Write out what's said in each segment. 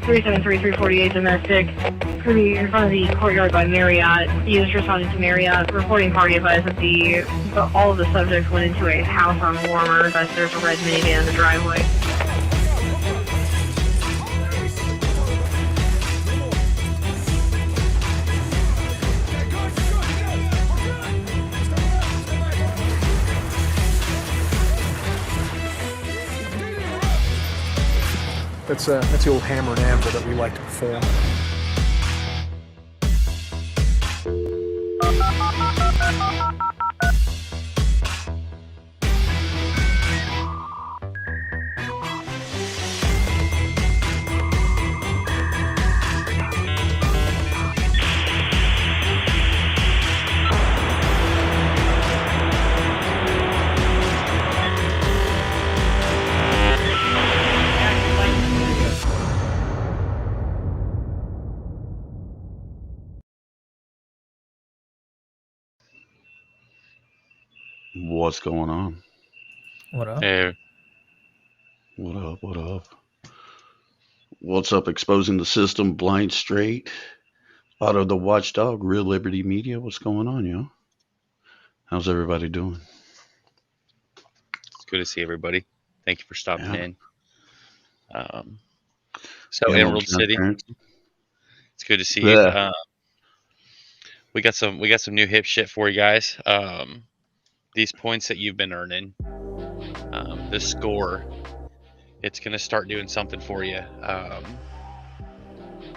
348 domestic. Could be in front of the courtyard by Marriott. The user responding to Marriott. Reporting party advised that all of the subjects went into a house on Warmer. Thus there's a red minivan in the driveway. That's the old hammer and anvil that we like to perform. What's going on? What up? Hey, What up? What up? What's up? Exposing the system, blind straight. Out of the watchdog, Real Liberty Media. What's going on, yo? How's everybody doing? it's good to see everybody. Thank you for stopping Yeah. in. So Yeah, a little Emerald City, transparency. it's good to see you. Yeah. We got some new hip shit for you guys. These points that you've been earning, this score, it's gonna start doing something for you.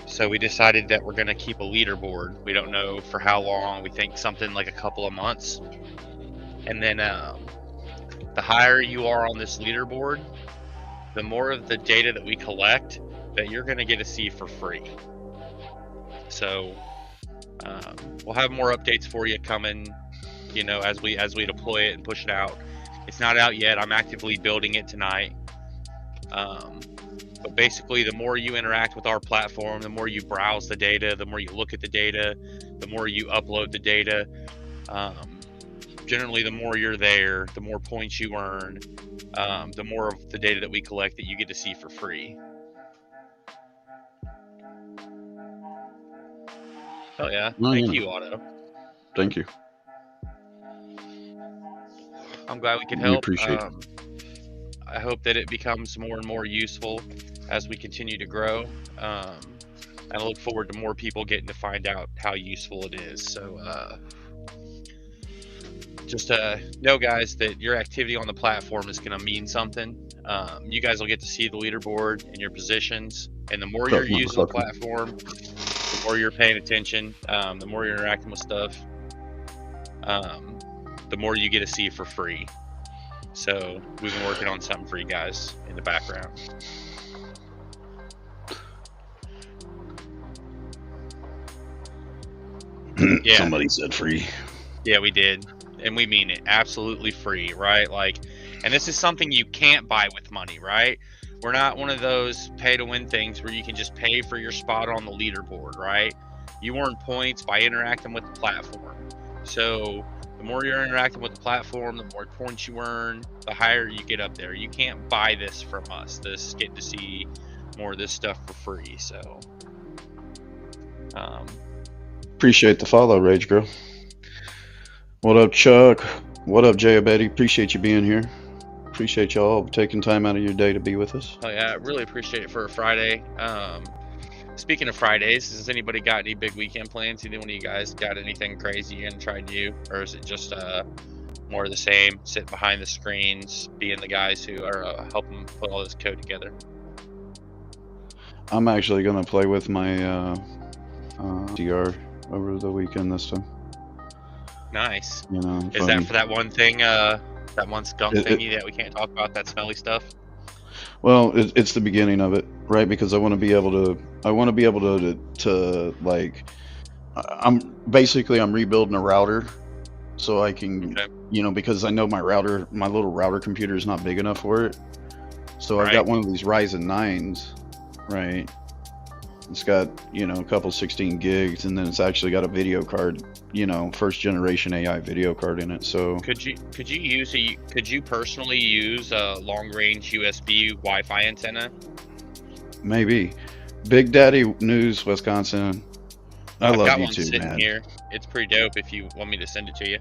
So we decided that we're gonna keep a leaderboard. We don't know for how long. We think something like a couple of months, and then the higher you are on this leaderboard, the more of the data that we collect that you're going to get to see for free. So we'll have more updates for you coming, as we deploy it and push it out. It's not out yet. I'm actively building it tonight. But basically, the more you interact with our platform, the more you browse the data, the more you look at the data, the more you upload the data. Generally, the more you're there, the more points you earn, the more of the data that we collect that you get to see for free. Oh yeah, thank you, Otto. Thank you. I'm glad we could We help. appreciate it. I hope that it becomes more and more useful as we continue to grow. And I look forward to more people getting to find out how useful it is. So just know, guys, that your activity on the platform is going to mean something. You guys will get to see the leaderboard and your positions, and the more you're using the platform, the more you're paying attention, the more you're interacting with stuff, the more you get to see for free. So we've been working on something for you guys in the background. Yeah. Somebody said free. Yeah, we did. And we mean it. Absolutely free, right? And this is something you can't buy with money, right? We're not one of those pay to win things where you can just pay for your spot on the leaderboard, right? You earn points by interacting with the platform. So the more you're interacting with the platform, the more points you earn, the higher you get up there. You can't buy this from us. This getting to see more of this stuff for free. So Appreciate the follow, Rage Girl. What up, Chuck? What up, Jay Abedi? Appreciate you being here. Appreciate y'all taking time out of your day to be with us. Oh yeah, I really appreciate it for a Friday. Speaking of Fridays, has anybody got any big weekend plans? Either one of you guys got anything crazy you're gonna try to do, or is it just more of the same? Sit behind the screens, being the guys who are helping put all this code together. I'm actually gonna play with my DR over the weekend this time. Nice. Is that for that one thing, that one skunk thingy that we can't talk about, that smelly stuff? Well, it's the beginning of it, right? Because I want to be able to like, I'm rebuilding a router, so I can, because I know my little router computer is not big enough for it. So I've got one of these Ryzen 9s, right? It's got, a couple 16 gigs, and then it's actually got a video card, first generation AI video card in it. So could you personally use a long range USB Wi-Fi antenna Maybe. Big Daddy News, Wisconsin. I I've love got you one too, sitting man. here. It's pretty dope if you want me to send it to you.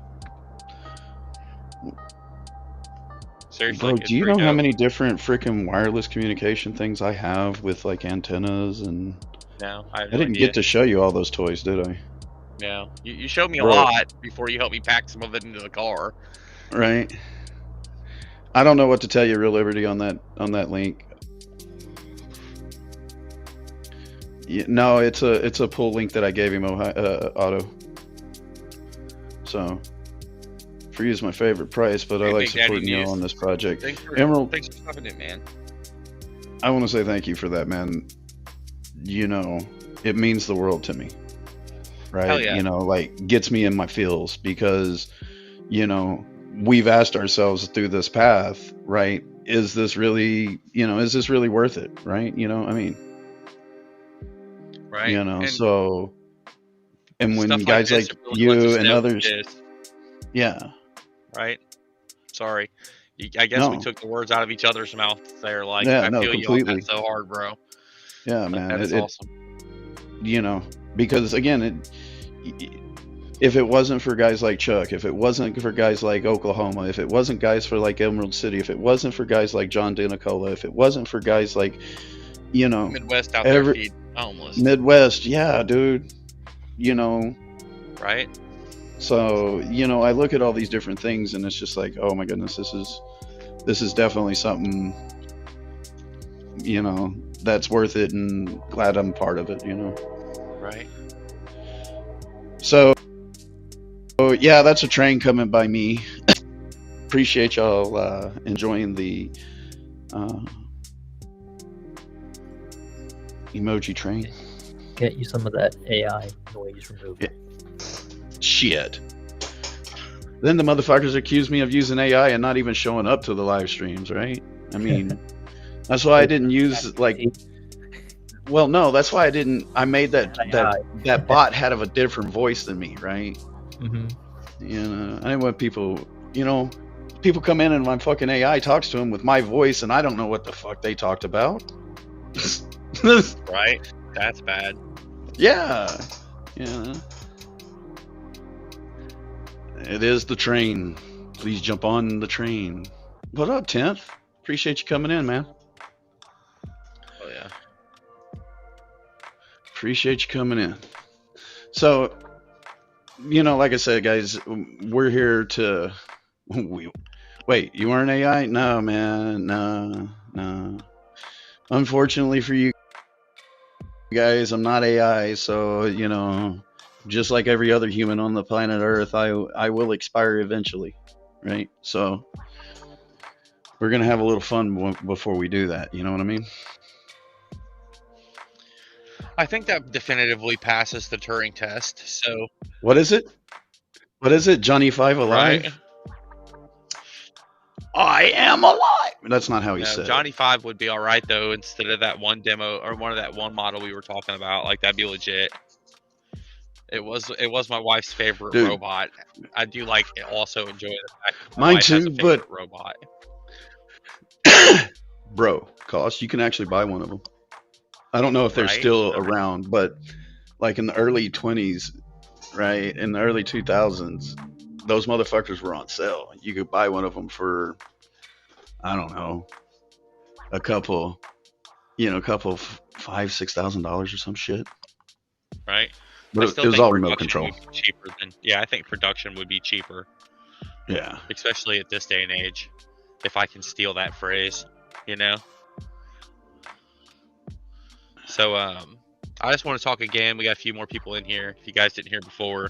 Seriously, Bro, it's do you pretty know how dope. many different freaking wireless communication things I have with like antennas and No, I have I no didn't idea. get to show you all those toys, did I? No, you showed me a Bro, lot before you helped me pack some of it into the car. right? I don't know what to tell you, Real Liberty, on that link. No, it's a pull link that I gave him, Otto. So, free is my favorite price, but I Hey, like Big Daddy supporting you News. on this project. Thanks for Emerald, stopping it, man. I want to say thank you for that, man. You know, it means the world to me, right? Hell yeah. You know, like gets me in my feels because, you know, we've asked ourselves through this path, right? Is this really, is this really worth it, right? I mean, Right. And so, and when stuff like guys this, like it really lets you us and know what others, it is. yeah, Right. Sorry. I guess we no, took the words out of each other's mouths there. Like, yeah, I no, feel you on that completely, so hard, bro. yeah, Like, man, that is awesome. Because again, if it wasn't for guys like Chuck, if it wasn't for guys like Oklahoma, if it wasn't guys for like Emerald City, if it wasn't for guys like John Denicola, if it wasn't for guys like, Midwest out there feed homeless. Midwest, yeah, dude, Right. So, I look at all these different things and it's just like, oh my goodness, this is definitely something, that's worth it and glad I'm part of it, Right. So, yeah, that's a train coming by me. Appreciate y'all enjoying the emoji train. Get you some of that AI noise removed. Yeah. Shit. Then the motherfuckers accuse me of using AI and not even showing up to the live streams, right? I mean, that's why I didn't use well, no, that's why I made that bot had a different voice than me, right? Mm-hmm. I didn't want people, people come in and my fucking AI talks to them with my voice and I don't know what the fuck they talked about. Right. That's bad. Yeah. It is the train. Please jump on the train. What up, 10th? Appreciate you coming in, man. Oh, yeah. Appreciate you coming in. So, like I said, guys, we're here to... Wait, you weren't AI? No, man. No. Unfortunately for you guys, I'm not AI, so, just like every other human on the planet Earth, I will expire eventually, right? So we're gonna have a little fun before we do that. You know what I mean? I think that definitively passes the Turing test. So what is it? Johnny Five alive? Right? I am alive. That's not how he No, said Johnny it. 5 would be all right though. Instead of that one demo or one of that one model we were talking about, like that'd be legit. It was my wife's favorite Dude. robot. I do also enjoy the fact Mine wife too, has a favorite but robot. bro, cost you can actually buy one of them. I don't know if they're still around, but like in the early 20s, right? In the early 2000s, those motherfuckers were on sale. You could buy one of them for, I don't know, a couple $5,000-$6,000 or some shit. Right. But it was all remote control. Cheaper than I think production would be cheaper. Yeah. Especially at this day and age, if I can steal that phrase, So I just want to talk again. We got a few more people in here. If you guys didn't hear before,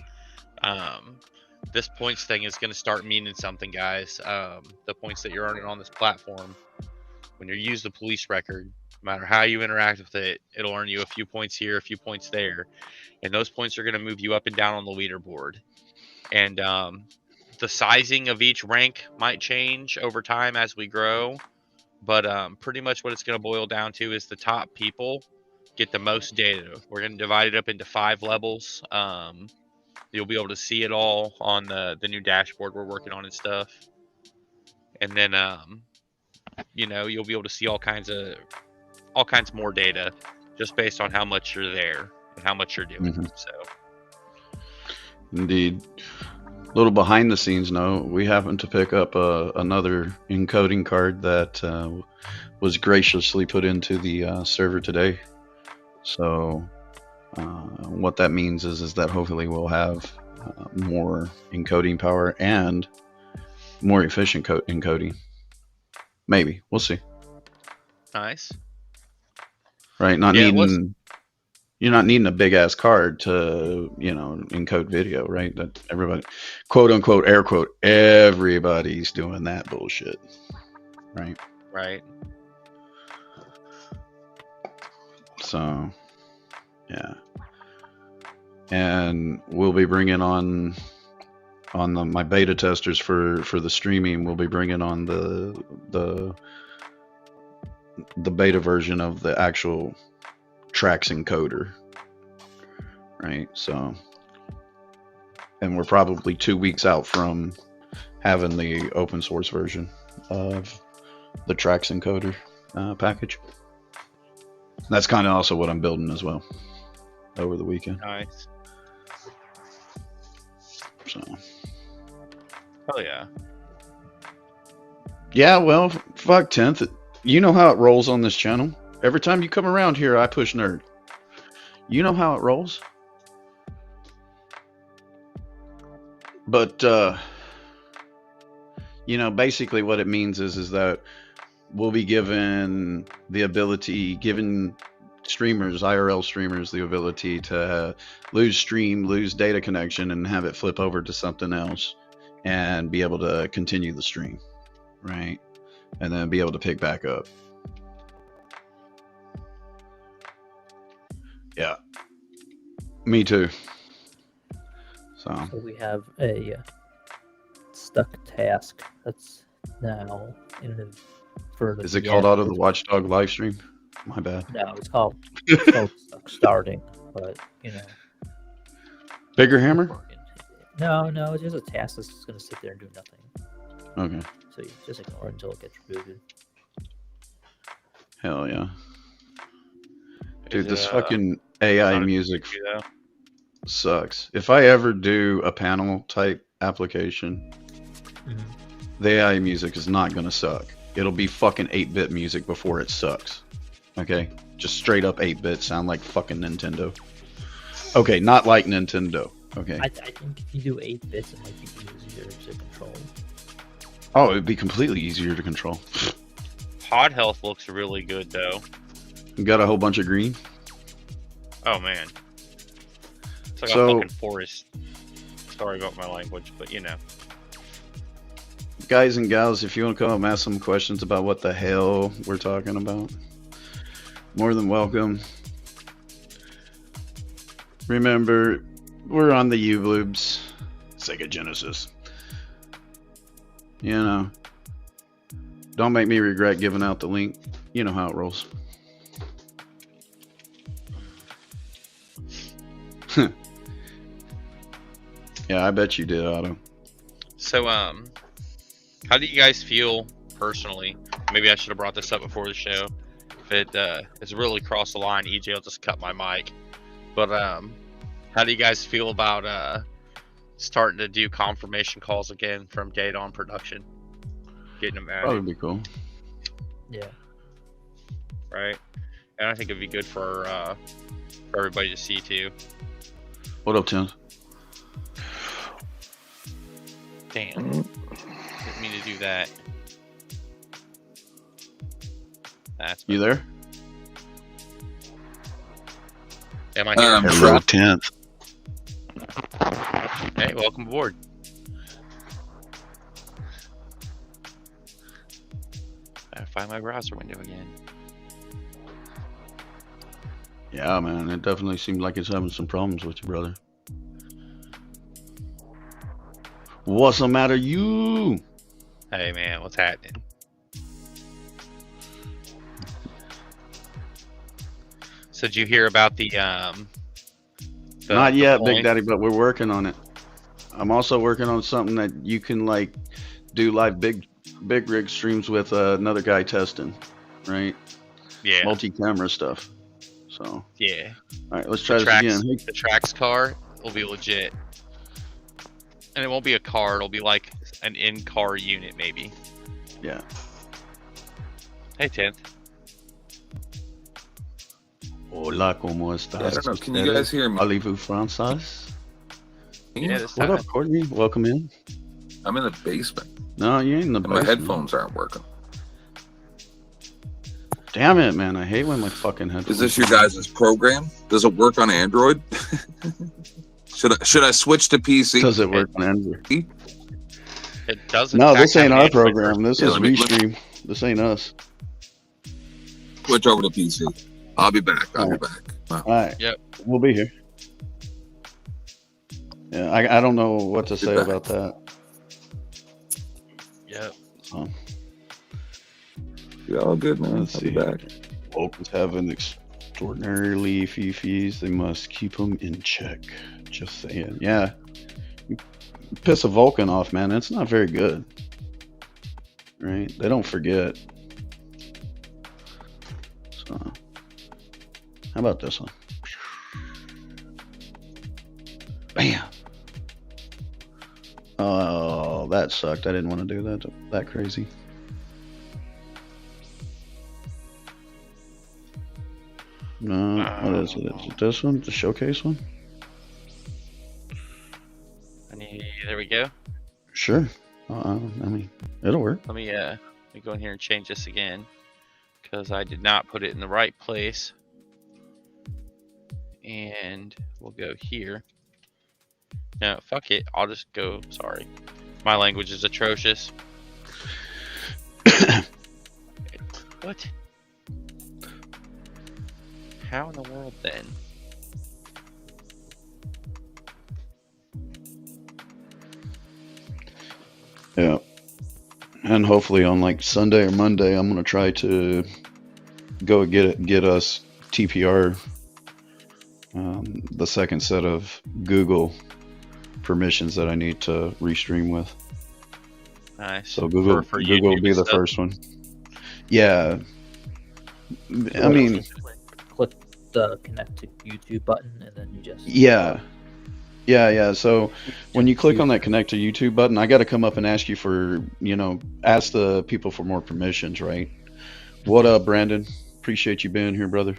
this points thing is going to start meaning something, guys. The points that you're earning on this platform, when you use the police record, no matter how you interact with it, it'll earn you a few points here, a few points there, and those points are going to move you up and down on the leaderboard. And the sizing of each rank might change over time as we grow, but pretty much what it's going to boil down to is the top people get the most data. We're going to divide it up into 5 levels. You'll be able to see it all on the new dashboard we're working on and stuff. And then, you'll be able to see all kinds of all kinds more data just based on how much you're there and how much you're doing. Mhm. So Indeed. Little behind the scenes note, we happened to pick up another encoding card that was graciously put into the server today. So what that means is that hopefully we'll have more encoding power and more efficient encoding. Maybe. We'll see. nice. Right? Not Yeah, it was- needing you're not needing a big ass card to, encode video, right? That everybody, quote unquote, air quote, everybody's doing that bullshit, right? Right. So, yeah, and we'll be bringing on my beta testers for the streaming. We'll be bringing on the beta version of the actual tracks encoder, right? So, and we're probably 2 weeks out from having the open source version of the tracks encoder package. That's kind of also what I'm building as well over the weekend. Nice. So, Oh yeah. yeah, well, fuck 10th. You know how it rolls on this channel. Every time you come around here, I push nerd. You know how it rolls. But basically what it means is that we'll be given streamers, IRL streamers, the ability to lose data connection and have it flip over to something else and be able to continue the stream, right? And then be able to pick back up. Yeah. Me too. So So we have a stuck task that's now in the for the. is it called out of the Watchdog live stream? My bad. No, it's called stuck starting, but Bigger hammer? working. No, it's just a task that's just gonna sit there and do nothing. Okay. So you just ignore it until it gets rebooted. Hell yeah. Dude, Is this it, fucking AI not a music you know? sucks. If I ever do a panel type application, Mhm. the AI music is not gonna suck. It'll be fucking 8-bit music before it sucks. Okay? Just straight up 8-bit, sound like fucking Nintendo. Okay, not like Nintendo. Okay. I think if you do 8 bits, it might be easier to control. Oh, it'd be completely easier to control. Pod health looks really good though. You got a whole bunch of green. Oh man. It's like So- a fucking forest. Sorry about my language, but Guys and gals, if you want to come up and ask some questions about what the hell we're talking about, more than welcome. Remember, we're on the U-Bloobs, Sega Genesis. Don't make me regret giving out the link. You know how it rolls. Yeah, I bet you did, Otto. So how do you guys feel personally? Maybe I should have brought this up before the show. If it has really crossed the line, EJ will just cut my mic. But how do you guys feel about starting to do confirmation calls again from Gate On Production? Getting them Probably added, be cool. Yeah. right? And I think it'd be good for everybody to see too. What up, Tim? Damn. Didn't mean to do that. That's You there? Am I here? Hello, 10th. Hey, welcome aboard. I find my browser window again. Yeah, man, it definitely seems like it's having some problems with you, brother. What's the matter, you? Hey man, what's happening? So did you hear about the Not yet, Big point? Daddy, but we're working on it. I'm also working on something that you can like do live big rig streams with another guy testing, right? Yeah. multi-camera stuff. So all Yeah. right, let's try this again. The Trax car will be legit. And it won't be a car, it'll be like an in-car unit maybe. Yeah. Hey 10th. Hola, ¿cómo estás? I don't know. Can you guys hear me? Parlez-vous français? Yeah, this What time. up, Courtney? Welcome in. I'm in the basement. No, you ain't in the And my basement. headphones aren't working. Damn it, man. I hate when my fucking headphones... Is this your guys' program? Does it work on Android? Should I switch to PC? Does it work on Android? It doesn't. No, this ain't our program. Yeah, This is let me- Restream. This ain't us. Switch over to PC. I'll be back. I'll be back. Wow. All right. Yep. We'll be here. Yeah, I don't know what to say back. about that. Yep. So, You all good, man? Let's I'll be see. back. Vulcans have an extraordinarily fifis. They must keep them in check. Just saying. Yeah. You piss a Vulcan off, man. It's not very good. Right? They don't forget. So, how about this one? Bam. Oh, that sucked. I didn't want to do that crazy. No, what is it? Is it this one? The showcase one? There we go. Sure. I mean, it'll work. Let me go in here and change this again. Because I did not put it in the right place. And we'll go here. No, fuck it. I'll just go. Sorry. My language is atrocious. What? How in the world then? Yeah. And hopefully on like Sunday or Monday, I'm gonna try to go get us TPR, the second set of Google permissions that I need to restream with. Nice. So Google For Google will YouTube be the stuff? first one. Yeah. I mean, click the connect to YouTube button, and then you just yeah. So when you click on that connect to YouTube button, I got to come up and ask you for, ask the people for more permissions, right? What up, Brandon? Appreciate you being here, brother.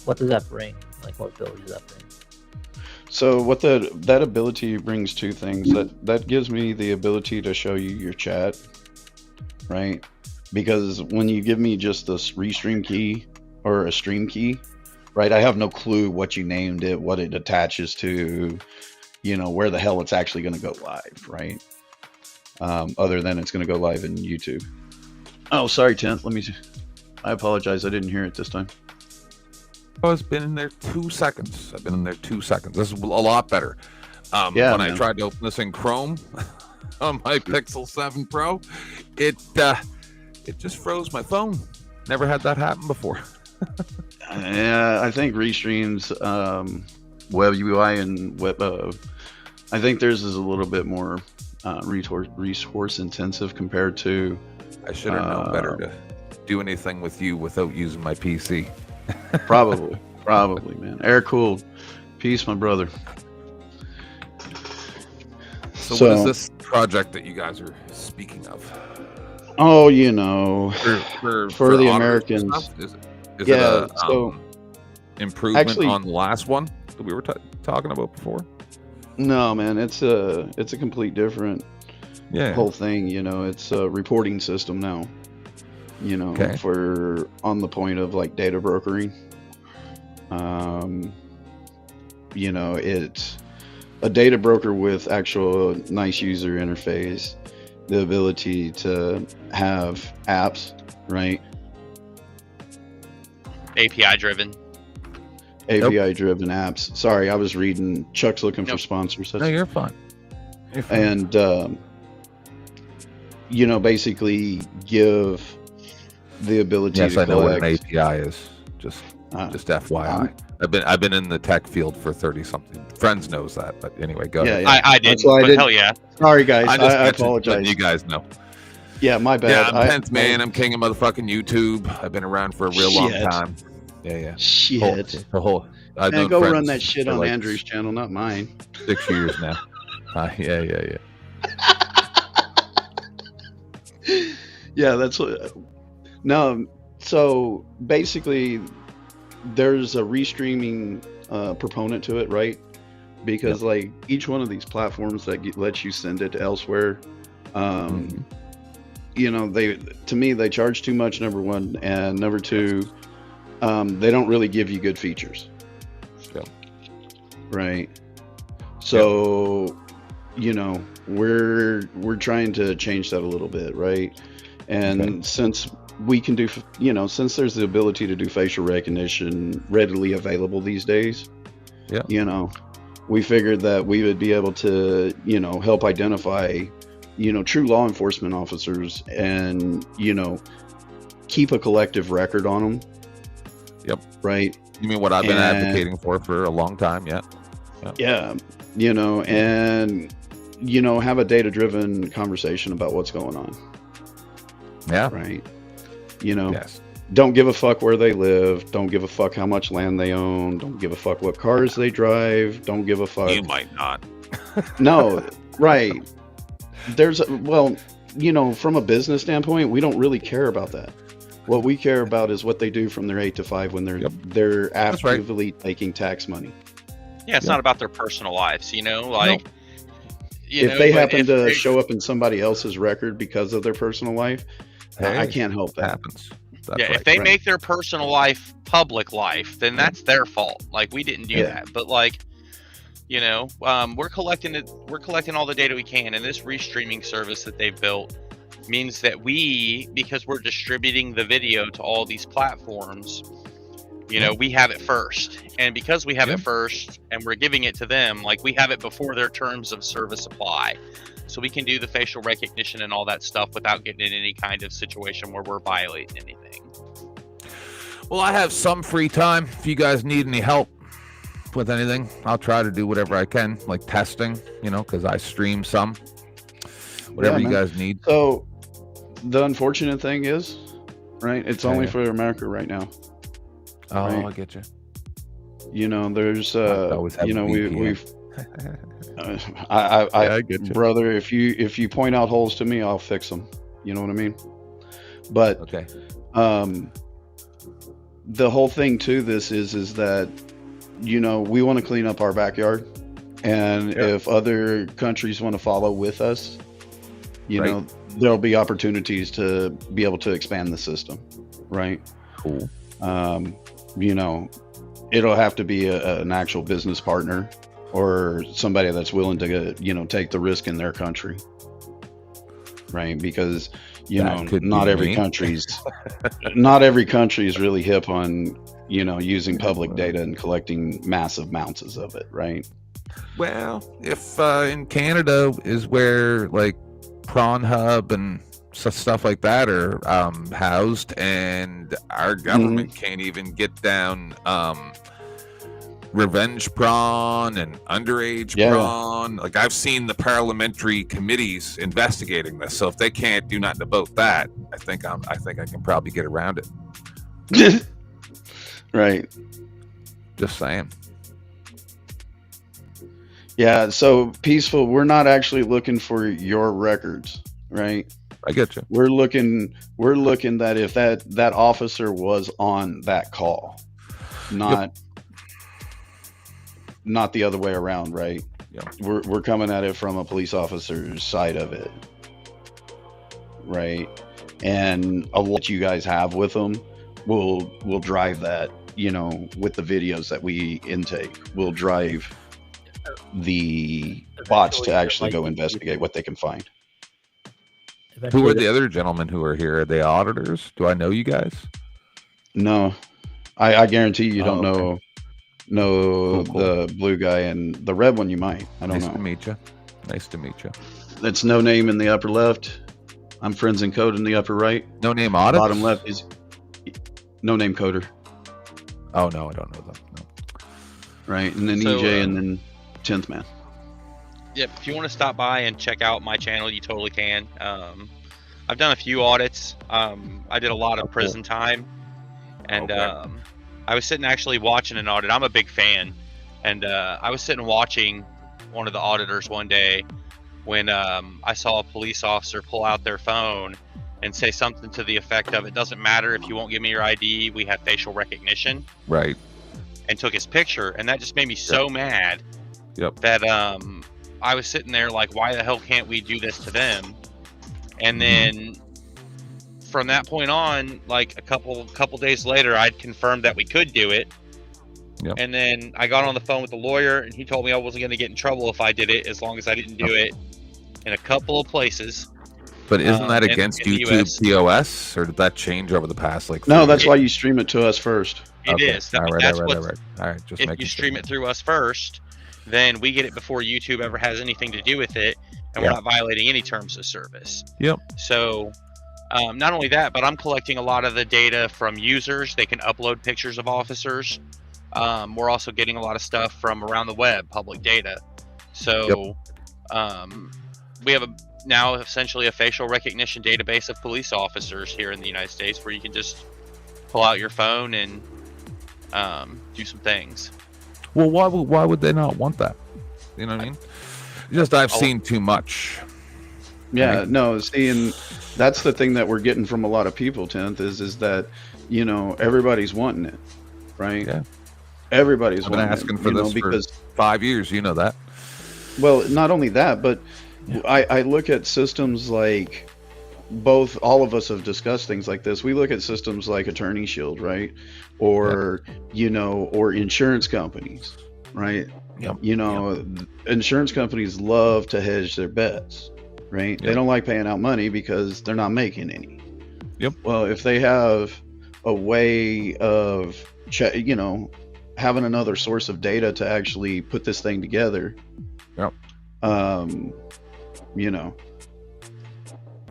What does that bring? Like, what ability does that bring? So what that ability brings two things. That gives me the ability to show you your chat, right? Because when you give me just this restream key or a stream key, right, I have no clue what you named it, what it attaches to, where the hell it's actually going to go live, right? Other than it's going to go live in YouTube. Oh, sorry, 10th. I apologize. I didn't hear it this time. I've been in there 2 seconds. I've been in there 2 seconds. This is a lot better. Yeah, when man. I tried to open this in Chrome on my Pixel 7 Pro, it just froze my phone. Never had that happen before. Yeah, I think Restream's web UI and web. I think theirs is a little bit more resource intensive compared to. I should have known better to do anything with you without using my PC. Probably, man. Air cooled. Peace, my brother. So what is this project that you guys are speaking of? Oh, For the auto Americans. stuff? Is Yeah, it a so improvement actually- on the last one that we were talking about before? No, man. It's a complete different Yeah. whole thing. It's a reporting system now. Okay. For on the point of like data brokering. It's a data broker with actual nice user interface, the ability to have apps, right? API driven. API driven apps. Sorry, I was reading. Chuck's looking for Nope. sponsors. No, you're fine. You're fine. And basically give the ability Yes, to I know what an collect. API is. Just FYI. I've been in the tech field for 30 something. Friends knows that, but anyway, go ahead. Yeah. I did. That's why I But didn't- hell yeah. Sorry, guys. just I mentioned letting apologize. you guys know. Yeah, my Yeah, bad. I'm 10th man. I'm king of motherfucking YouTube. I've been around for a real long Shit. time. Yeah. Shit. I've Man, known go friends run that shit for on like Andrew's channel, not mine. 6 years now. Yeah. Yeah, that's what. No, so basically, there's a restreaming proponent to it, right? Because like each one of these platforms that lets you send it to elsewhere, you know, they charge too much. Number one, and number two, they don't really give you good features. Yep. Right. So, you know, we're trying to change that a little bit, right? And since we can do, you know, since there's the ability to do facial recognition readily available these days, you know, we figured that we would be able to, you know, help identify, you know, true law enforcement officers and, you know, keep a collective record on them. Yep. Right. You mean what I've been advocating for a long time? Yeah. Yeah. You know, and, you know, have a data-driven conversation about what's going on. Yeah. Right. You know, Yes. don't give a fuck where they live. Don't give a fuck how much land they own. Don't give a fuck what cars they drive. Don't give a fuck. You might not. No, right. Well, you know, from a business standpoint, we don't really care about that. What we care about is what they do from their 8 to 5 when they're actively taking tax money. Yeah, it's not about their personal lives, you know, like if they happen to show up in somebody else's record because of their personal life, I can't help that. Happens. If they make their personal life public life, then that's their fault. Like, we didn't do that. But like, you know, we're collecting all the data we can, and this restreaming service that they've built means that because we're distributing the video to all these platforms, you know, we have it first. And because we have it first and we're giving it to them, like, we have it before their terms of service apply. So we can do the facial recognition and all that stuff without getting in any kind of situation where we're violating anything. Well, I have some free time. If you guys need any help with anything, I'll try to do whatever I can, like testing, you know, because I stream some. Whatever you guys need. So the unfortunate thing is, right, it's only for America right now. Oh, right? I get you. You know, there's, you know, we've I get you. Brother, if you point out holes to me, I'll fix them. You know what I mean? But the whole thing to this is that, you know, we want to clean up our backyard, and if other countries want to follow with us, you know, there'll be opportunities to be able to expand the system, right? Cool. You know, it'll have to be an actual business partner or somebody that's willing to, you know, take the risk in their country, right? Because, you know, not every country's really hip on, you know, using public data and collecting massive amounts of it, right? Well, if in Canada is where like Prawn Hub and stuff like that are housed, and our government can't even get down revenge prawn and underage prawn. Like, I've seen the parliamentary committees investigating this, so if they can't do nothing about that, I think I can probably get around it. Right. Just saying. Yeah, so Peaceful, we're not actually looking for your records, right? I get you. We're looking that if that officer was on that call, not the other way around, right? Yeah. We're coming at it from a police officer's side of it, right? And of what you guys have with them, we'll drive that, you know, with the videos that we intake. We'll drive the bots to actually go investigate what they can find. Who are the other gentlemen who are here? Are they auditors? Do I know you guys? No, I guarantee you don't Cool. the blue guy, and the red one you might. I don't know. Nice to meet you. Nice to meet you. That's No Name in the upper left. I'm Friends and Code in the upper right. No Name audit. Bottom left is No Name Coder. Oh no, I don't know them. No. Right, and then So, EJ, and then 10th Man. Yep, if you want to stop by and check out my channel, you totally can. I've done a few audits. I did a lot of prison time, and I was sitting actually watching an audit. I'm a big fan, and I was sitting watching one of the auditors one day when I saw a police officer pull out their phone and say something to the effect of, "It doesn't matter if you won't give me your ID, we have facial recognition." Right. And took his picture, and that just made me so mad that I was sitting there like, why the hell can't we do this to them? And then from that point on, like a couple days later, I'd confirmed that we could do it. Yep. And then I got on the phone with the lawyer, and he told me I wasn't going to get in trouble if I did it, as long as I didn't do it in a couple of places. But isn't that against in the YouTube POS, or did that change over the past like? No, that's why you stream it to us first. It is. All right. That's All right. Just if making you sure. stream it through us first, then we get it before YouTube ever has anything to do with it, and we're not violating any terms of service. Yep. So, not only that, but I'm collecting a lot of the data from users. They can upload pictures of officers. We're also getting a lot of stuff from around the web, public data. So, we have now essentially a facial recognition database of police officers here in the United States, where you can just pull out your phone and do some things. Well, why would they not want that? You know what I mean? Just I've seen too much. Yeah, Right? no, see, and that's the thing that we're getting from a lot of people, 10th, is that, you know, everybody's wanting it, right? Yeah. Everybody's I've been wanting asking it, for you know, this because, for 5 years. You know that. well, not only that, but I look at systems like all of us have discussed things like this. We look at systems like Attorney Shield, right? Or, you know, or insurance companies, right? Yep. You know, insurance companies love to hedge their bets, right? They don't like paying out money because they're not making any. Yep. Well, if they have a way of, you know, having another source of data to actually put this thing together, you know,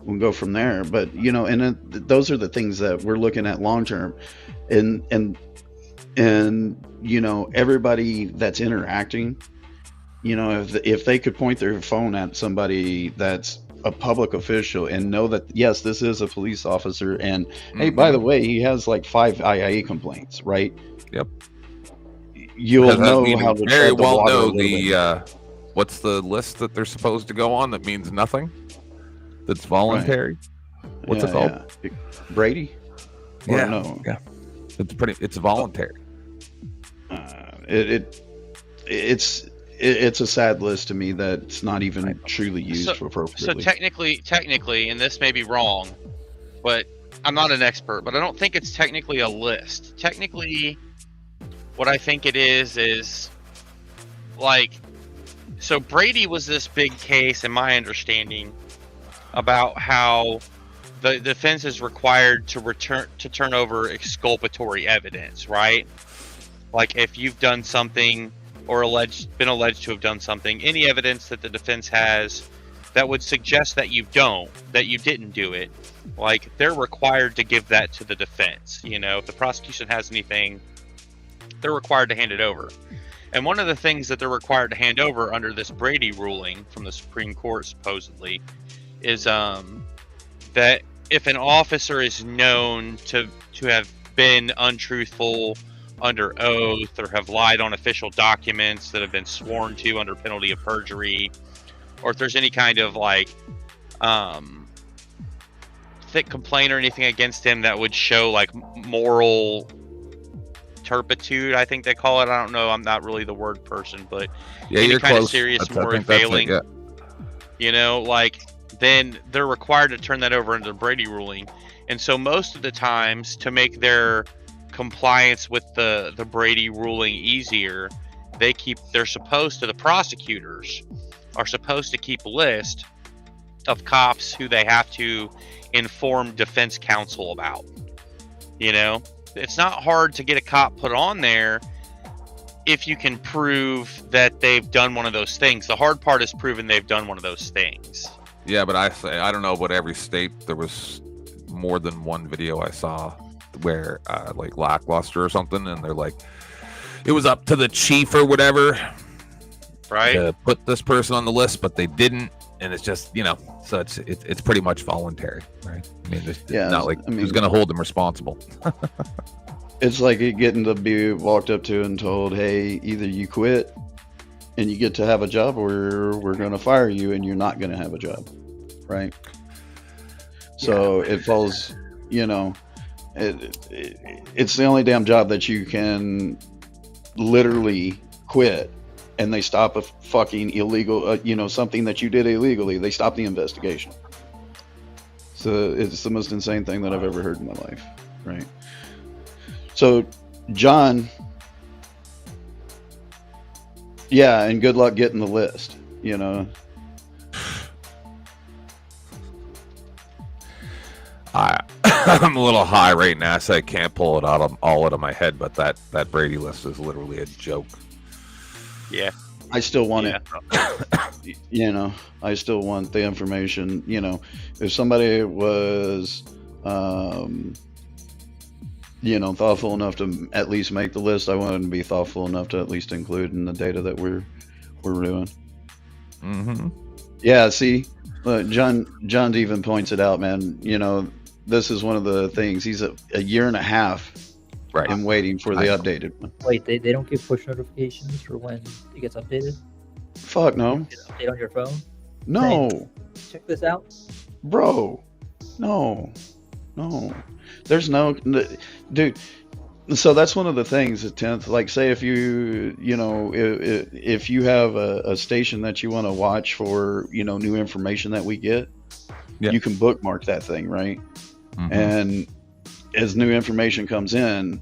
we'll go from there. But, you know, and those are the things that we're looking at long term, and you know, everybody that's interacting, you know, if they could point their phone at somebody that's a public official and know that, yes, this is a police officer, and hey, by the way, he has like 5 IIE complaints, right? Yep. You'll know how to very tread the well water a know little bit. what's the list that they're supposed to go on that means nothing, that's voluntary. What's it called? Yeah. Brady? Or Yeah. no? Yeah. It's voluntary. It's a sad list to me that's not even truly used appropriately. So technically, and this may be wrong, but I'm not an expert, but I don't think it's technically a list. Technically, what I think it is like, so Brady was this big case, in my understanding, about how the defense is required to turn over exculpatory evidence, right? Like if you've done something or been alleged to have done something, any evidence that the defense has that would suggest that you didn't do it, like they're required to give that to the defense. You know, if the prosecution has anything, they're required to hand it over. And one of the things that they're required to hand over under this Brady ruling from the Supreme Court, supposedly, is that if an officer is known to have been untruthful under oath or have lied on official documents that have been sworn to under penalty of perjury, or if there's any kind of like thick complaint or anything against him that would show like moral turpitude, I think they call it. I don't know. I'm not really the word person, but any kind of serious moral failing, you know, like then they're required to turn that over into the Brady ruling. And so most of the times, to make their compliance with the Brady ruling easier, the prosecutors are supposed to keep a list of cops who they have to inform defense counsel about. You know, it's not hard to get a cop put on there if you can prove that they've done one of those things. The hard part is proving they've done one of those things. Yeah, but I don't know about every state. There was more than one video I saw where like lackluster or something, and they're like, it was up to the chief or whatever, right, to put this person on the list, but they didn't, and it's just so it's pretty much voluntary, right? I mean, it's Yeah, not like I mean- who's going to hold them responsible. It's like it getting to be walked up to and told, hey, either you quit and you get to have a job, or we're going to fire you and you're not going to have a job, right? So it falls, it's the only damn job that you can literally quit, and they stop a fucking illegal, something that you did illegally. They stop the investigation. So it's the most insane thing that I've ever heard in my life, right? So, John, yeah, and good luck getting the list, I'm a little high right now, so I can't pull it all out of my head. But that Brady list is literally a joke. Yeah. I still want it. I still want the information. If somebody was, thoughtful enough to at least make the list, I want them to be thoughtful enough to at least include in the data that we're doing. Mm-hmm. Yeah. See, John even points it out, man. This is one of the things. He's a year and a half. Right. I'm waiting for the updated one. Wait, they don't give push notifications for when it gets updated? Fuck no. Get an update on your phone? No. Check this out. Bro. No. There's no, dude. So that's one of the things at 10th. Like, say if if you have a station that you want to watch for, new information that we get, you can bookmark that thing, right? Mm-hmm. And as new information comes in,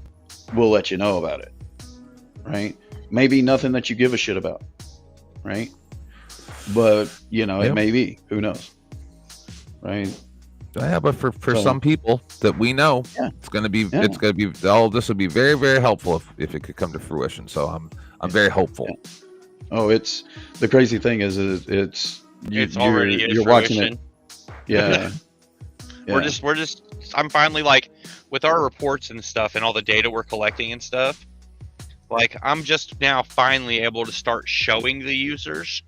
we'll let you know about it, right? Maybe nothing that you give a shit about, right? But it may be. Who knows, right? Yeah, but for some people that we know, it's gonna be all this would be very, very helpful if it could come to fruition. So I'm very hopeful. Oh, it's the crazy thing is you're watching it. Yeah. We're just I'm finally like, with our reports and stuff and all the data we're collecting and stuff, like I'm just now finally able to start showing the users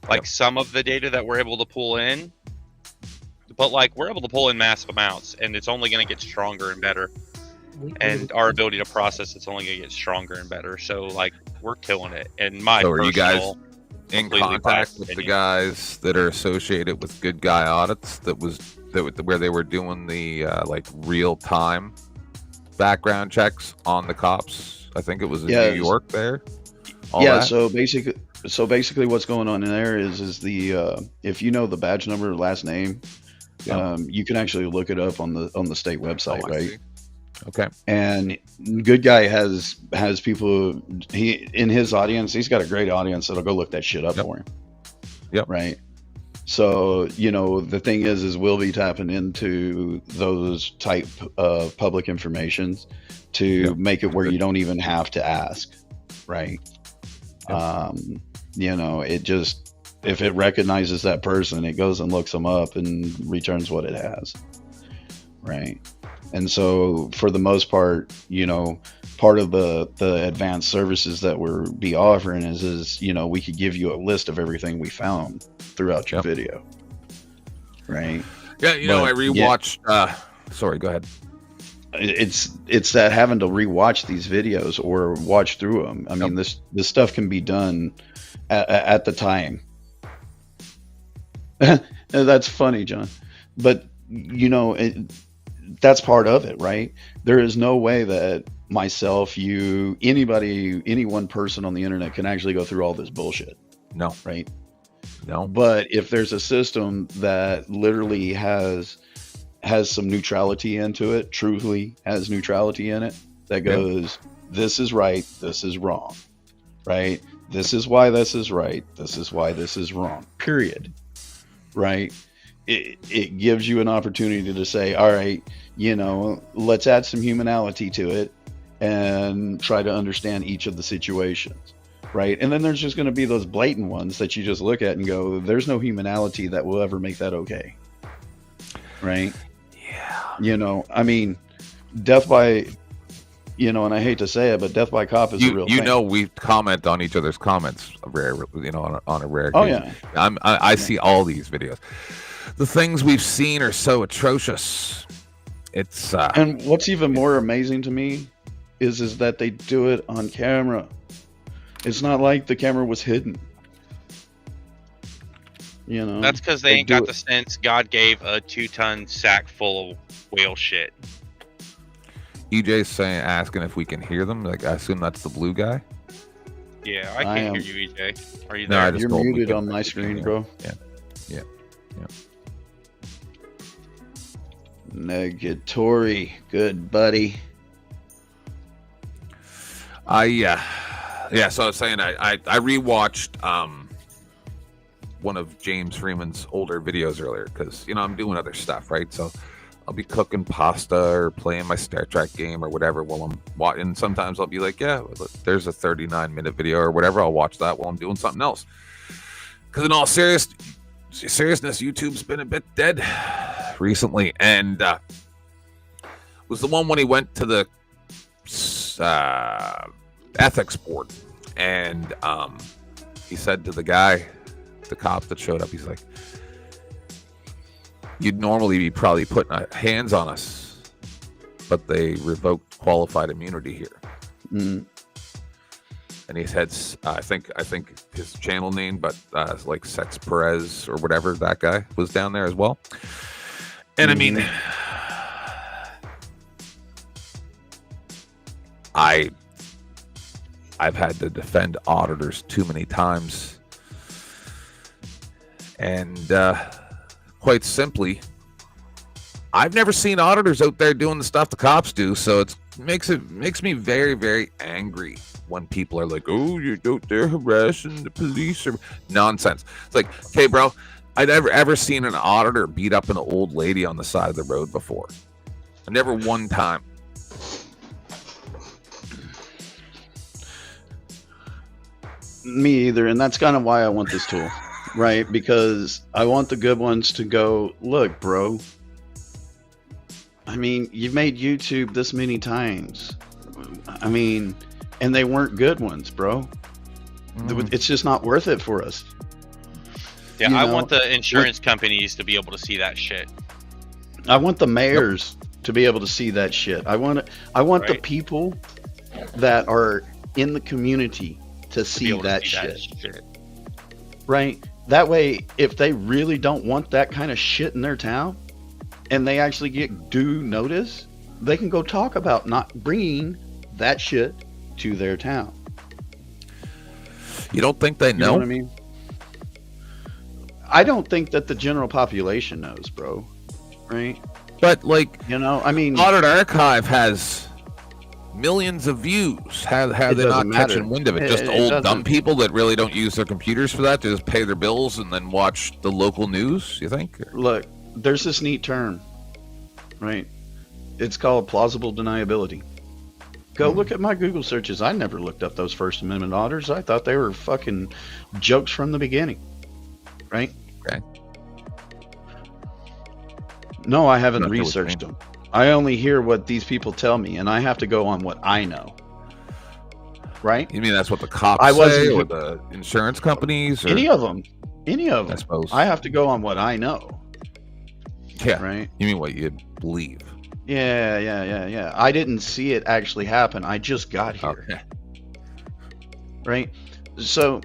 like some of the data that we're able to pull in. But like we're able to pull in massive amounts, and it's only going to get stronger and better. And our ability to process it's only going to get stronger and better. So like we're killing it. And so are you guys in contact with the guys that are associated with Good Guy Audits where they were doing the like real time background checks on the cops? I think it was in New York there. So basically what's going on in there is the if you know the badge number, last name, you can actually look it up on the state website, right? See. Okay. And Good Guy has people in his audience. He's got a great audience that'll go look that shit up for him. Yep. Right. So the thing is we'll be tapping into those type of public informations to make it where you don't even have to ask, right? It just, if it recognizes that person, it goes and looks them up and returns what it has, right? And so for the most part, part of the advanced services that we're be offering is we could give you a list of everything we found throughout your video, right? Yeah, I rewatched sorry, go ahead. It's that having to rewatch these videos or watch through them. I mean, this stuff can be done at the time. That's funny, John, but that's part of it, right? There is no way that myself, you, anybody, any one person on the internet can actually go through all this bullshit. No. Right? No. But if there's a system that literally has some neutrality into it, truly has neutrality in it, that goes, this is right, this is wrong, right? This is why this is right, this is why this is wrong, period, right? It gives you an opportunity to say, all right, let's add some humanality to it and try to understand each of the situations, right? And then there's just going to be those blatant ones that you just look at and go, there's no humanality that will ever make that okay, right? Yeah. I mean, death by You know, and I hate to say it, but death by cop is a real thing. You know, we comment on each other's comments on a rare Oh occasion. yeah. I see all these videos. The things we've seen are so atrocious. It's and what's even more amazing to me is that they do it on camera. It's not like the camera was hidden. You know, That's because they ain't got the sense God gave a 2-ton sack full of whale shit. EJ's asking if we can hear them. Like, I assume that's the blue guy. Yeah, I can't hear you, EJ. Are you No, there? I just You're told him we muted couldn't on my hear screen, you. bro. Yeah. Negatory, good buddy. So I was saying I rewatched one of James Freeman's older videos earlier because I'm doing other stuff, right? So I'll be cooking pasta or playing my Star Trek game or whatever while I'm watching. Sometimes I'll be like, yeah, there's a 39-minute video or whatever. I'll watch that while I'm doing something else. Because in all seriousness, YouTube's been a bit dead recently, and was the one when he went to the ethics board, and he said to the guy, the cop that showed up, he's like, you'd normally be probably putting hands on us, but they revoked qualified immunity here. Mm. And he said, I think his channel name, but like Sex Perez or whatever, that guy was down there as well. And I mean, I've had to defend auditors too many times. And quite simply, I've never seen auditors out there doing the stuff the cops do. So it makes me very, very angry when people are like, "Oh, you're out there harassing the police," or nonsense. It's like, okay, bro, I've ever seen an auditor beat up an old lady on the side of the road before. Never one time. Me either, and that's kind of why I want this tool. Right, because I want the good ones to go, look, bro. I mean, you've made YouTube this many times. I mean, and they weren't good ones, bro. It's just not worth it for us. Yeah, I want the insurance companies to be able to see that shit. I want the mayors to be able to see that shit. I want the people that are in the community to see that shit. Right? That way, if they really don't want that kind of shit in their town, and they actually get due notice, they can go talk about not bringing that shit to their town. You don't think they know? You know what I mean? I don't think that the general population knows, bro. Right? But like, I mean, Audit Archive has millions of views. How they not catching wind of it? Just old dumb people that really don't use their computers for that, to just pay their bills and then watch the local news, you think? Look, there's this neat term, right? It's called plausible deniability. Go look at my Google searches. I never looked up those First Amendment auditors. I thought they were fucking jokes from the beginning, right? Okay. No, I haven't researched them. I only hear what these people tell me, and I have to go on what I know. Right? You mean that's what the cops say, or the insurance companies? Or? Any of them. I suppose. I have to go on what I know. Yeah. Right? You mean what you believe? Yeah. I didn't see it actually happen. I just got here. Okay. Right? So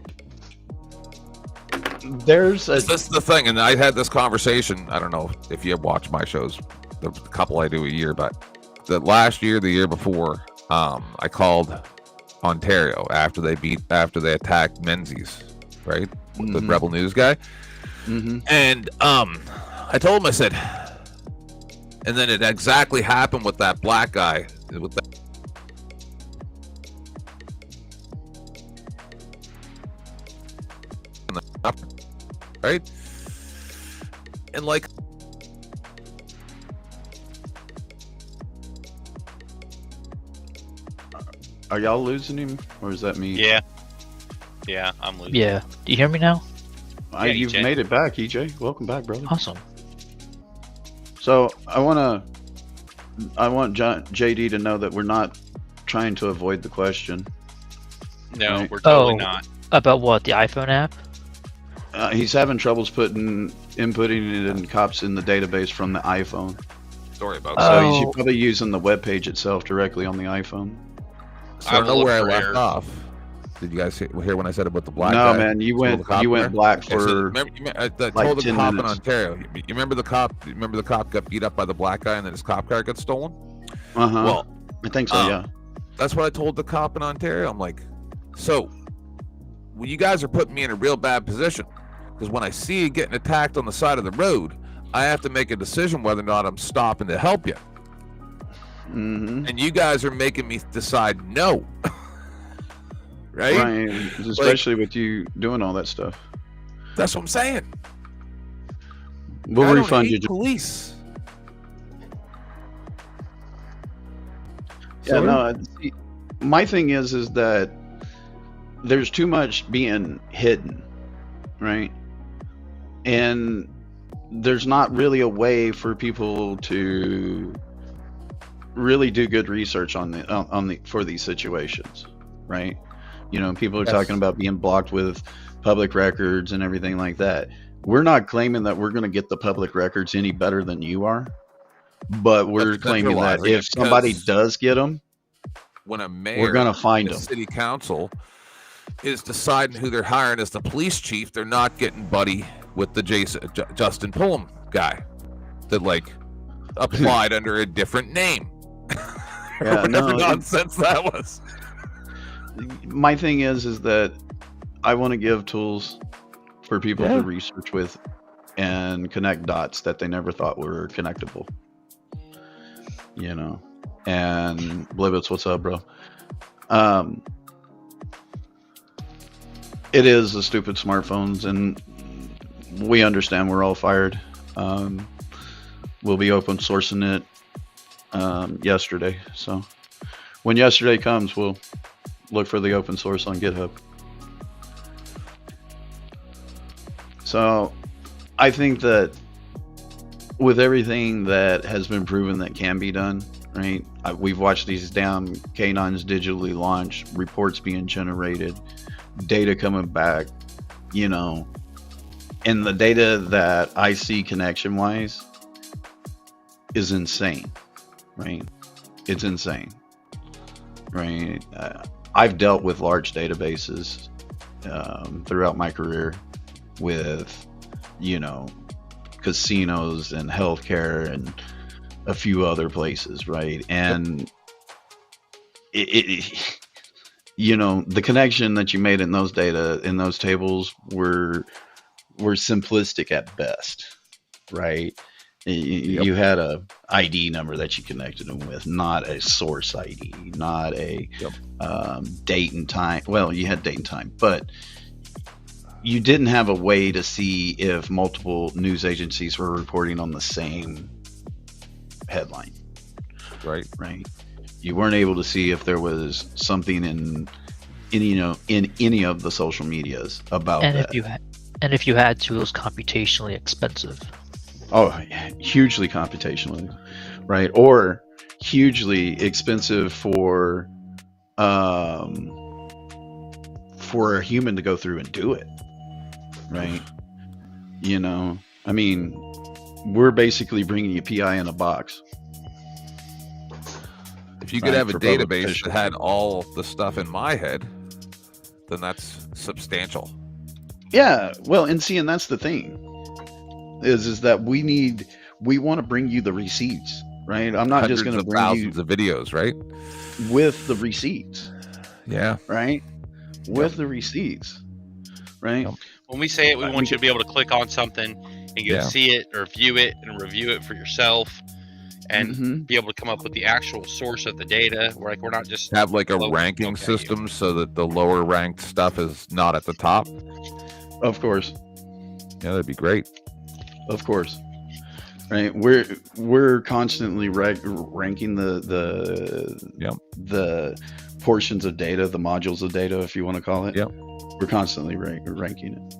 there's This is the thing, and I had this conversation. I don't know if you have watched my shows, the couple I do a year, but the last year, the year before, I called Ontario after they attacked Menzies, right? The Rebel News guy. And I told him, I said, and then it exactly happened with that black guy, with that. Right? And like, are y'all losing him, or is that me? Yeah, I'm losing. Yeah. Do you hear me now? You've EJ. made it back, EJ. Welcome back, brother. Awesome. So I want JD to know that we're not trying to avoid the question. No, Right. we're totally Oh. not. About what? The iPhone app? He's having troubles inputting it in cops in the database from the iPhone. Sorry about So that. you should Oh. probably using the web page itself directly on the iPhone. So I I will know look where I for left errors. off. Did you guys hear when I said about the black No, guy? man, you Told went the cop there? black Okay, so for remember, I told like the 10 cop in minutes. Ontario. You remember the cop? Remember the cop got beat up by the black guy and then his cop car got stolen? Well, I think so. Yeah. that's what I told the cop in Ontario. I'm like, so well, you guys are putting me in a real bad position because when I see you getting attacked on the side of the road, I have to make a decision whether or not I'm stopping to help you. Mm-hmm. And you guys are making me decide no. Right? Right. Especially with you doing all that stuff. That's what I'm saying. We'll I don't refund hate you. police. Yeah, no. My thing is that there's too much being hidden, right? And there's not really a way for people to really do good research on the for these situations, right? You know, people are Yes. talking about being blocked with public records and everything like that. We're not claiming that we're going to get the public records any better than you are, but we're claiming that centralizing if it somebody because does get them, When a mayor, we're going to find the them. city council is deciding who they're hiring as the police chief, they're not getting buddy with the Justin Pullum guy that like applied under a different name. Or Yeah, whatever no, nonsense that was. My thing is that I want to give tools for people Yeah. to research with and connect dots that they never thought were connectable. You know, and Blibbits, what's up, bro? It is the stupid smartphones, and we understand we're all fired. We'll be open sourcing it yesterday. So when yesterday comes, we'll look for the open source on GitHub. So I think that with everything that has been proven that can be done, right? We've watched these damn canines digitally launch, reports being generated, data coming back, you know, and the data that I see connection wise is insane, right? It's insane, right? I've dealt with large databases throughout my career with, you know, casinos and healthcare and a few other places, right? And it you know, the connection that you made in those data in those tables were simplistic at best, right? You had a ID number that you connected them with, not a source ID, not a date and time. Well, you had date and time, but you didn't have a way to see if multiple news agencies were reporting on the same headline. Right. You weren't able to see if there was something in any of the social medias about And that. if you had to, it was computationally expensive. Oh, hugely computationally, right? Or hugely expensive for a human to go through and do it, right? You know, I mean, we're basically bringing you PI in a box. If you could Right, have a for public database officials. that had all the stuff in my head, then that's substantial. Yeah, well, and that's the thing is that we want to bring you the receipts, right? I'm not just going to Hundreds of bring you thousands of videos, right? with the receipts, Yeah. right? With the receipts, right? Yep. When we say it, we want you to be able to click on something and go Yeah. see it or view it and review it for yourself and Mhm. be able to come up with the actual source of the data. We're not just Have like a Oh, ranking okay. system so that the lower ranked stuff is not at the top. Of course. Yeah, that'd be great. Of course, right? We're constantly ranking the portions of data, the modules of data, if you want to call it. Yep. We're constantly ranking it.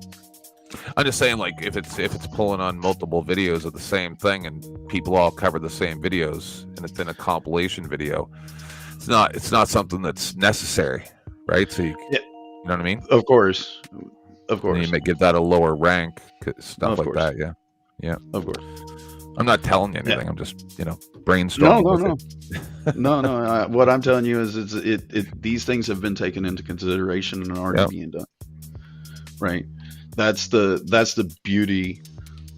I'm just saying, like, if it's pulling on multiple videos of the same thing and people all cover the same videos and it's in a compilation video, it's not something that's necessary, right? So you Yeah. know what I mean? Of course. Of And course. you may give that a lower rank, stuff Of like course. that. Yeah, yeah. Of course. I'm not telling you Yeah. anything. I'm just brainstorming. No. With No. What I'm telling you is, these things have been taken into consideration and are already being done. Right. That's the beauty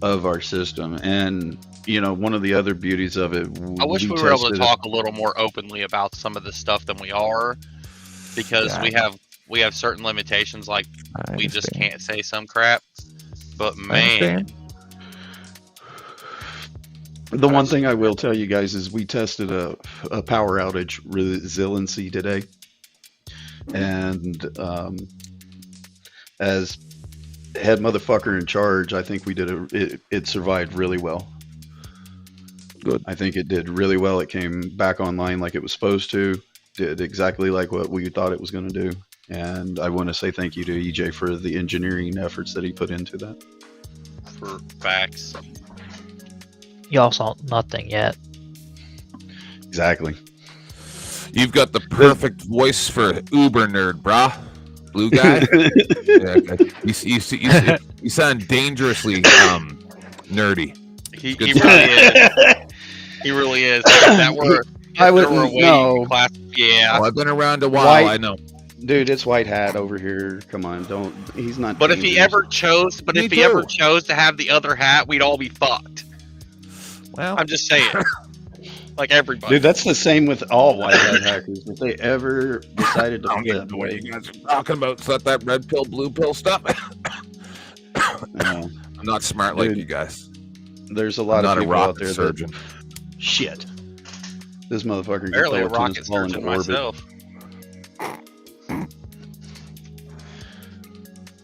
of our system, and one of the other beauties of it. I wish we were able to talk a little more openly about some of this stuff than we are, because we have certain limitations, like we just can't say some crap. But man, the one thing I will tell you guys is we tested a power outage resiliency today, and as head motherfucker in charge, I think we did it survived really well. Good. I think it did really well. It came back online like it was supposed to, did exactly like what we thought it was going to do. And I want to say thank you to EJ for the engineering efforts that he put into that. For facts. Y'all saw nothing yet. Exactly. You've got the perfect voice for Uber nerd, brah. Blue guy. Yeah, you sound dangerously nerdy. He really is. He really is. I wouldn't know. Yeah. Well, I've been around a while. I know. Dude, it's white hat over here. Come on, he's not. But if he ever chose, to have the other hat, we'd all be fucked. Well, I'm just saying. Like everybody. Dude, that's the same with all white hat hackers. If they ever decided to flip, what you guys are talking about, it's not that red pill, blue pill stuff. I'm not smart like you guys. There's a lot of people out there surgeon. Shit. This motherfucker barely a rocket surgeon myself.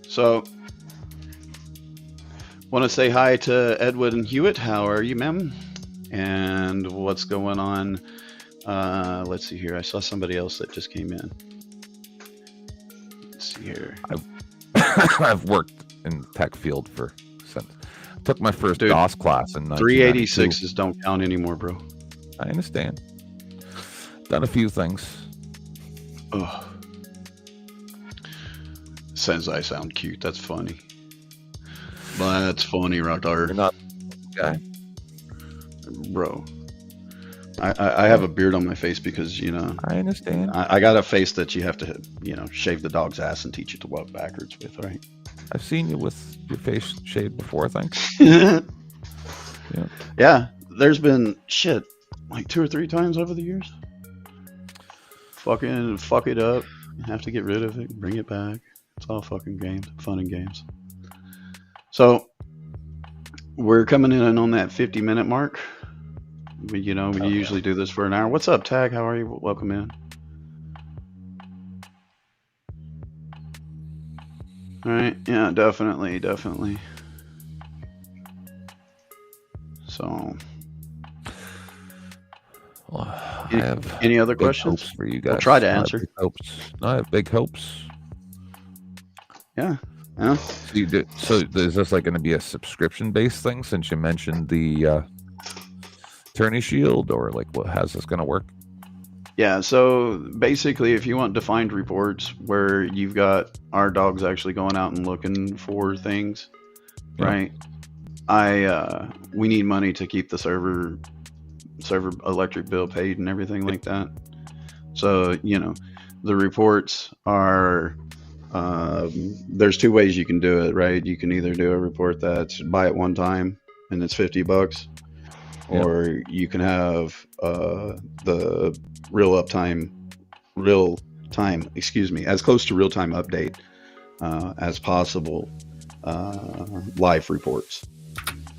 So, want to say hi to Edward and Hewitt. How are you, ma'am? And what's going on? Let's see here. I saw somebody else that just came in. Let's see here. I've worked in the tech field since took my first DOS class in 386s don't count anymore, bro. I understand. Done a few things. Oh. Says I sound cute. That's funny. That's funny, Rockdar. You're not guy. Bro. I have a beard on my face because, I understand. I got a face that you have to, shave the dog's ass and teach it to walk backwards with, right? I've seen you with your face shaved before, thanks. Yeah, there's been shit like 2 or 3 times over the years. Fucking fuck it up. Have to get rid of it, bring it back. It's all fucking games, fun and games. So we're coming in on that 50-minute mark. We usually do this for an hour. What's up, Tag? How are you? Welcome in. All right. Yeah, definitely. So, I have any other big questions hopes for you guys? I'll try to answer. I have big hopes. Yeah. So is this like going to be a subscription-based thing? Since you mentioned the Attorney Shield, or like, how's this going to work? Yeah, so basically, if you want defined reports where you've got our dogs actually going out and looking for things, right? We need money to keep the server electric bill paid and everything like that. So the reports are there's 2 ways you can do it, right? You can either do a report that's buy it one time and it's $50. Or you can have the real time, as close to real time update as possible live reports,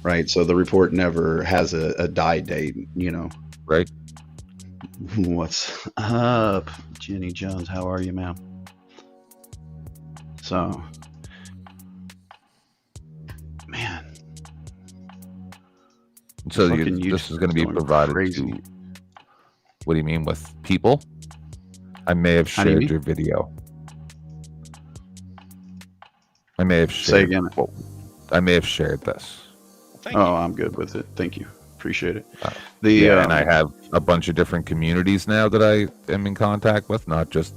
right? So the report never has a die date, Right. What's up, Jenny Jones? How are you, ma'am? So, man. So this is going to be provided to. What do you mean with people? I may have shared your video. I may have shared. Say again. I may have shared this. I'm good with it. Thank you. Appreciate it. And I have a bunch of different communities now that I am in contact with, not just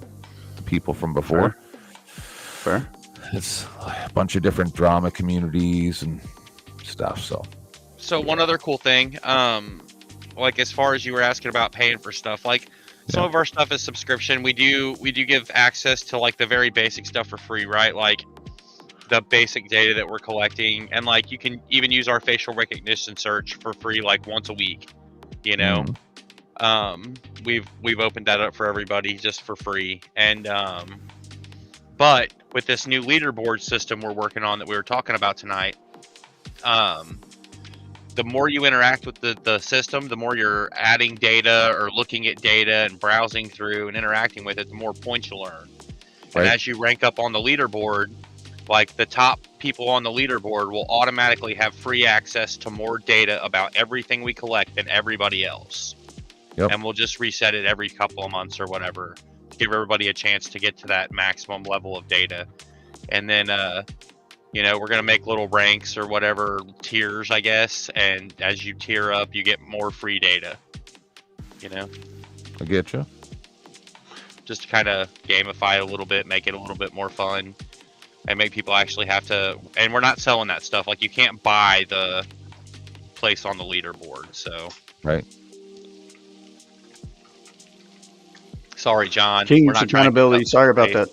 the people from before. Fair. It's a bunch of different drama communities and stuff. So one other cool thing, like as far as you were asking about paying for stuff, like some of our stuff is subscription. We do give access to like the very basic stuff for free, right? Like the basic data that we're collecting, and like you can even use our facial recognition search for free, like once a week. You know, we've opened that up for everybody just for free, and but with this new leaderboard system we're working on that we were talking about tonight, the more you interact with the system, the more you're adding data or looking at data and browsing through and interacting with it, the more points you'll earn. Right. And as you rank up on the leaderboard, like the top people on the leaderboard will automatically have free access to more data about everything we collect than everybody else. Yep. And we'll just reset it every couple of months or whatever to give everybody a chance to get to that maximum level of data. And then you know, we're going to make little ranks or whatever, tiers, I guess. And as you tier up, you get more free data. You know? I get you. Just to kind of gamify it a little bit, make it a little bit more fun. And make people actually have to... And we're not selling that stuff. Like, you can't buy the place on the leaderboard, so... Right. Sorry, John. King's accountability. Sorry about that.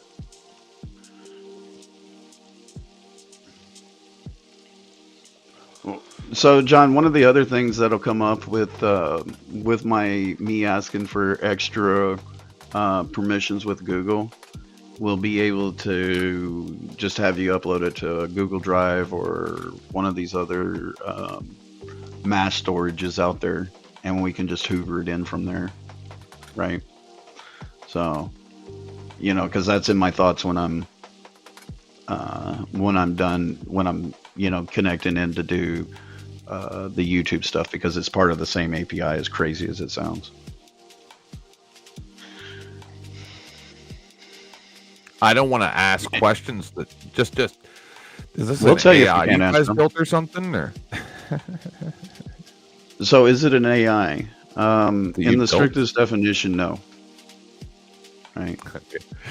So, John, one of the other things that'll come up with me asking for extra permissions with Google, we'll be able to just have you upload it to a Google Drive or one of these other mass storages out there, and we can just hoover it in from there, right? So, you know, because that's in my thoughts when I'm done, when I'm, you know, connecting in to do the YouTube stuff, because it's part of the same API, as crazy as it sounds. I don't want to ask questions that just is this We'll an tell you if AI you can't you answer guys them. built or something, or So is it an AI? In you the built? strictest definition, no. Right.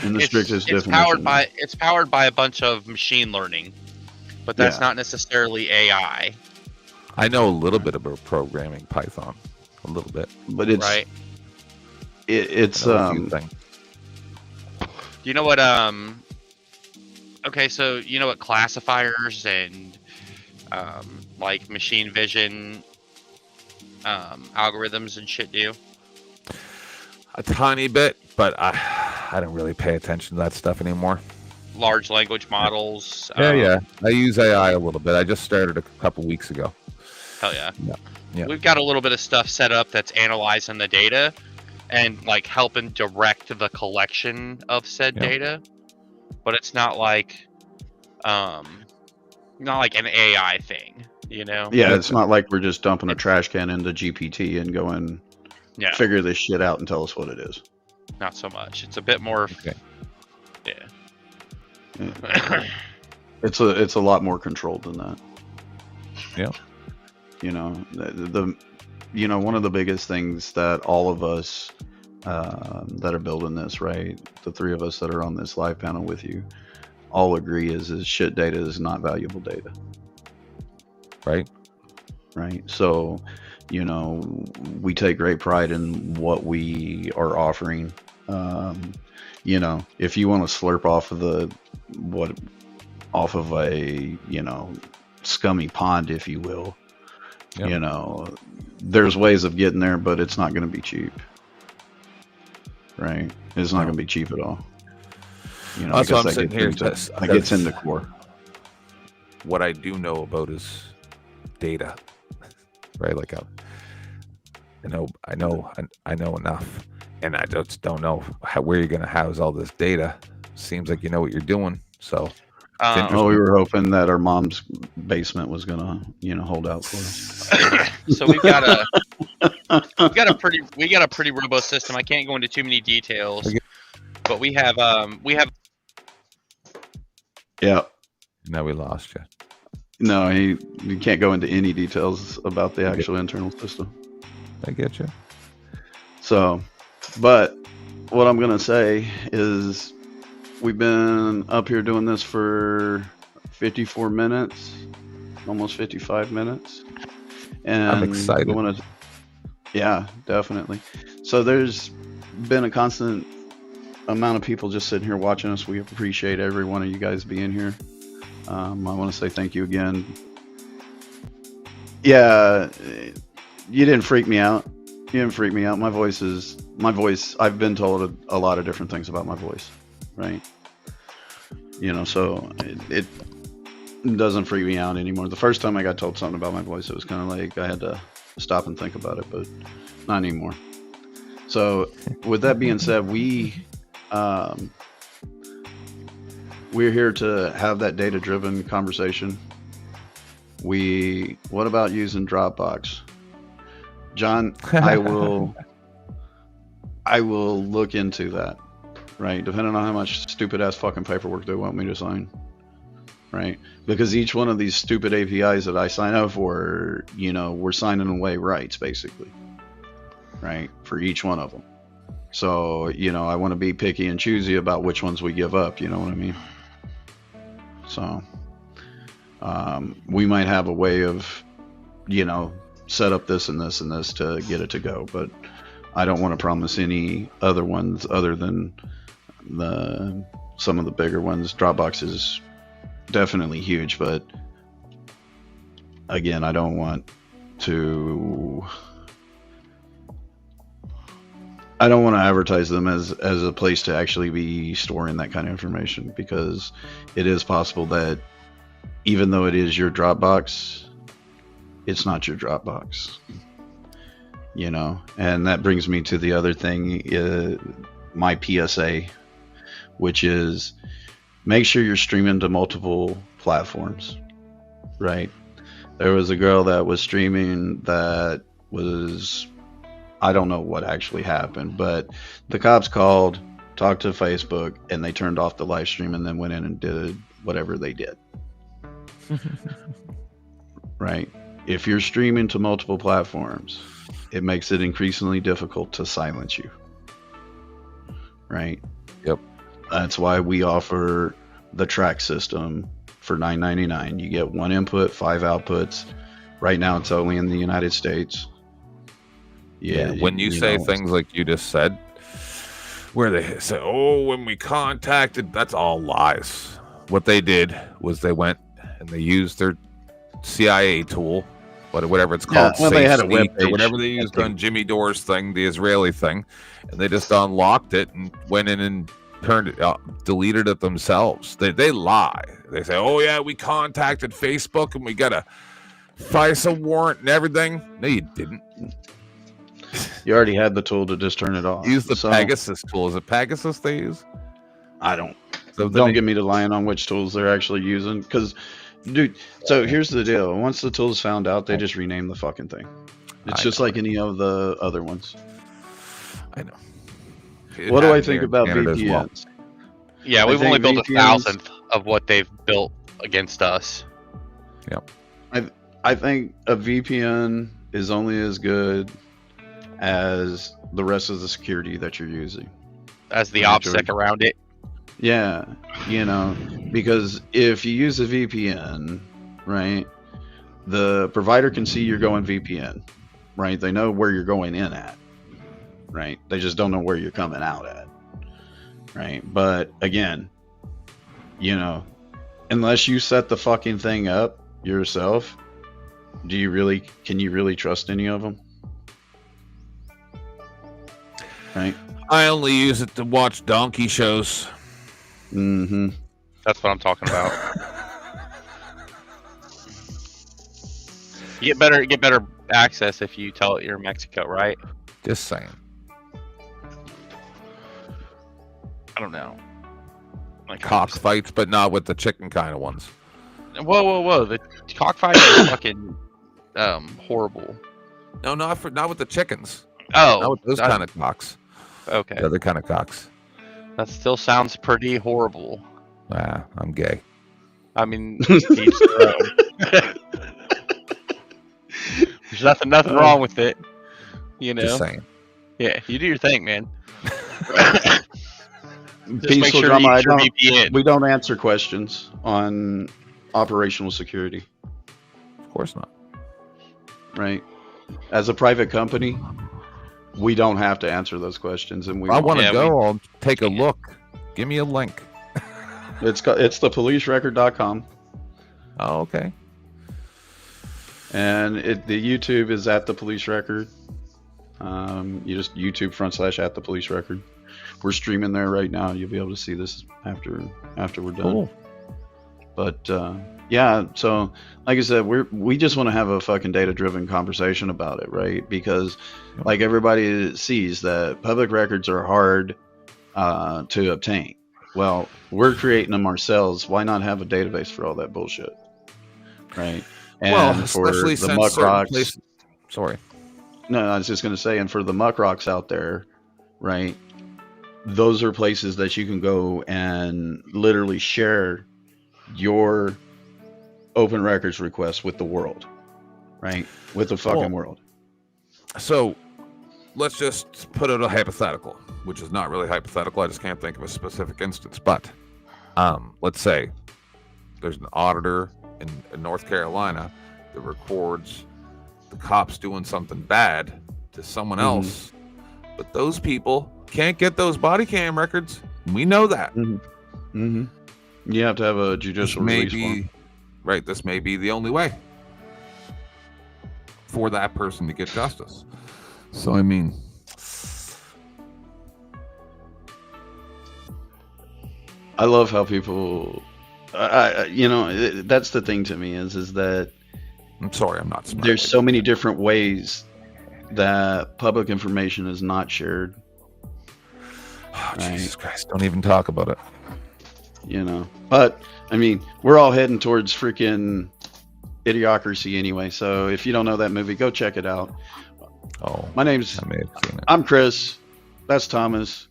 In the strictest it's definition. it's powered by a bunch of machine learning, but that's not necessarily AI. I know a little bit about programming Python, a little bit, but it's right. It's I know a few things. You know what? Okay, so you know what classifiers and like machine vision algorithms and shit do? A tiny bit, but I don't really pay attention to that stuff anymore. Large language models. Yeah. I use AI a little bit. I just started a couple weeks ago. Hell yeah. Yeah. We've got a little bit of stuff set up that's analyzing the data and like helping direct the collection of said data, but it's not like an AI thing, you know? Yeah, it's not like we're just dumping a trash can into GPT and going, figure this shit out and tell us what it is. Not so much. It's a bit more. Okay. Yeah. It's a lot more controlled than that. Yeah. You know, the one of the biggest things that all of us that are building this, right, the three of us that are on this live panel with you, all agree is shit data is not valuable data. Right. So, you know, we take great pride in what we are offering. You know, if you want to slurp off of a, you know, scummy pond, if you will, you know, there's ways of getting there, but it's not going to be cheap. Right? It's not going to be cheap at all. You know, that's what I'm that saying here. that gets in the core. What I do know about is data, right? Like I know enough, and I just don't know where you're going to house all this data. Seems like you know what you're doing, so. Oh, we were hoping that our mom's basement was gonna, you know, hold out for us. So we got a pretty robust system. I can't go into too many details, but we have. Yeah. Now we lost you. No, he can't go into any details about the actual internal system. I get you. So, but what I'm gonna say is, we've been up here doing this for 54 minutes, almost 55 minutes, and I'm excited. Yeah, definitely. So there's been a constant amount of people just sitting here watching us. We appreciate every one of you guys being here. I want to say thank you again. Yeah, you didn't freak me out. You didn't freak me out. My voice. I've been told a lot of different things about my voice, right? So it doesn't freak me out anymore. The first time I got told something about my voice, it was kind of like I had to stop and think about it, but not anymore. So with that being said, we're here to have that data-driven conversation. What about using Dropbox? John, I will look into that, right? Depending on how much stupid ass fucking paperwork they want me to sign, right? Because each one of these stupid APIs that I sign up for, we're signing away rights basically, right? For each one of them. So, I want to be picky and choosy about which ones we give up, you know what I mean? So, we might have a way of, set up this and this and this to get it to go, but I don't want to promise any other ones other than some of the bigger ones. Dropbox is definitely huge, but again, I don't want to advertise them as a place to actually be storing that kind of information, because it is possible that even though it is your Dropbox, it's not your Dropbox, and that brings me to the other thing, my PSA, which is make sure you're streaming to multiple platforms, right? There was a girl that was streaming that was, I don't know what actually happened, but the cops called, talked to Facebook, and they turned off the live stream and then went in and did whatever they did. Right? If you're streaming to multiple platforms, it makes it increasingly difficult to silence you. Right? Yep. That's why we offer the track system for $9.99. You get 1 input, 5 outputs. Right now it's only in the United States. Yeah. When you say things like you just said, where they say, "Oh, when we contacted," that's all lies. What they did was they went and they used their CIA tool, whatever it's called, they had a SafeSeek, webpage. or whatever they used on Jimmy Dore's thing, the Israeli thing, and they just unlocked it and went in and turned it, deleted it themselves. They lie. They say, "Oh yeah, we contacted Facebook and we got a FISA warrant and everything." No, you didn't. You already had the tool to just turn it off. Use the Pegasus tool. Is it Pegasus they use? I don't. So don't get me to lying on which tools they're actually using, because, dude. So here's the deal: once the tool's found out, they just rename the fucking thing. It's just like any of the other ones. I know. What do I think about VPNs? Well. Yeah, we've only built 1,000th of what they've built against us. Yep. I think a VPN is only as good as the rest of the security that you're using. As the OPSEC around it. Yeah, because if you use a VPN, right, the provider can see you're going VPN, right? They know where you're going in at, right? They just don't know where you're coming out at, right? But again, unless you set the fucking thing up yourself, can you really trust any of them? Right? I only use it to watch donkey shows. Mm-hmm. That's what I'm talking about. You get better access if you tell it you're in Mexico, right? Just saying. I don't know. Like Cockfights, but not with the chicken kind of ones. Whoa! The cockfight is fucking horrible. No, not with the chickens. Oh, not with those kind of cocks. Okay. The other kind of cocks. That still sounds pretty horrible. I'm gay. I mean, each their own. There's nothing wrong with it. You know. Just saying. Yeah, you do your thing, man. Just make Peaceful sure drama. to use your VPN. We don't answer questions on operational security, Of course not. right? As a private company, we don't have to answer those questions, and I want to Yeah, go. I'll take a look. Give me a link. It's thepolicerecord.com, Oh, okay. and the YouTube is at the police record. You just YouTube /@ the police record. We're streaming there right now. You'll be able to see this after we're done. Cool. But yeah, so like I said, we just want to have a fucking data-driven conversation about it, right? Because like everybody sees that public records are hard to obtain. Well, we're creating them ourselves. Why not have a database for all that bullshit, right? And Well, for especially the since muck certain rocks, places. Sorry. no, I was just going to say, and for the muck rocks out there, right? Those are places that you can go and literally share your open records request with the world, right? With the fucking world. So let's just put it a hypothetical, which is not really hypothetical. I just can't think of a specific instance. But let's say there's an auditor in North Carolina that records the cops doing something bad to someone else, but those people can't get those body cam records. We know that. You have to have a judicial release form. Right, this may be the only way for that person to get justice. So I mean, I love how people, that's the thing to me is that I'm sorry, I'm not smart. there's so many different ways that public information is not shared. Oh, Jesus Christ, don't even talk about it. But I mean, we're all heading towards freaking Idiocracy anyway. So if you don't know that movie, go check it out. Oh, My name's, I may have seen it. I'm Chris. That's Thomas.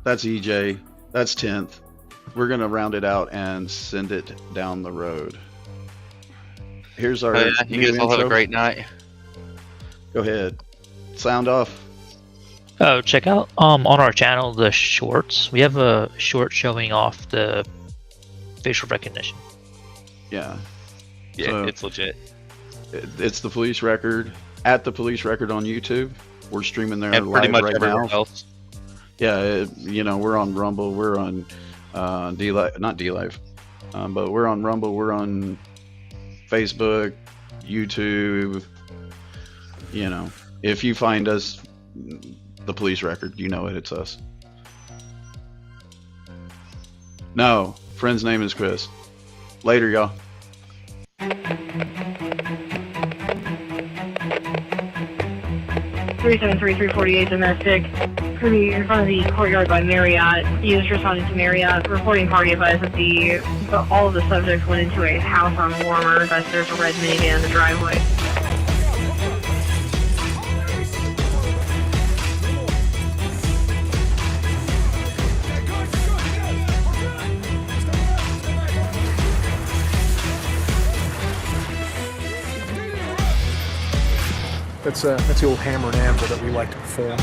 That's EJ. That's 10th. We're going to round it out and send it down the road. Here's our You new guys all have a intro. great night. Go ahead. Sound off. Oh, check out on our channel the shorts. We have a short showing off the facial recognition. Yeah. Yeah, So- it's legit. It's the police record at the police record on YouTube. We're streaming there And pretty live much right everywhere now. else. Yeah, we're on Rumble. We're on D-Live, not D-Live, but we're on Rumble. We're on Facebook, YouTube. If you find us, the police record, you know it. It's us. No, friend's name is Chris. Later, y'all. 373-348 domestic. Pretty in front of the courtyard by Marriott. Users responding to Marriott. Reporting party advised that all of the subjects went into a house on Warmer. Thus, there's a red minivan in the driveway. That's the old hammer and anvil that we like to perform.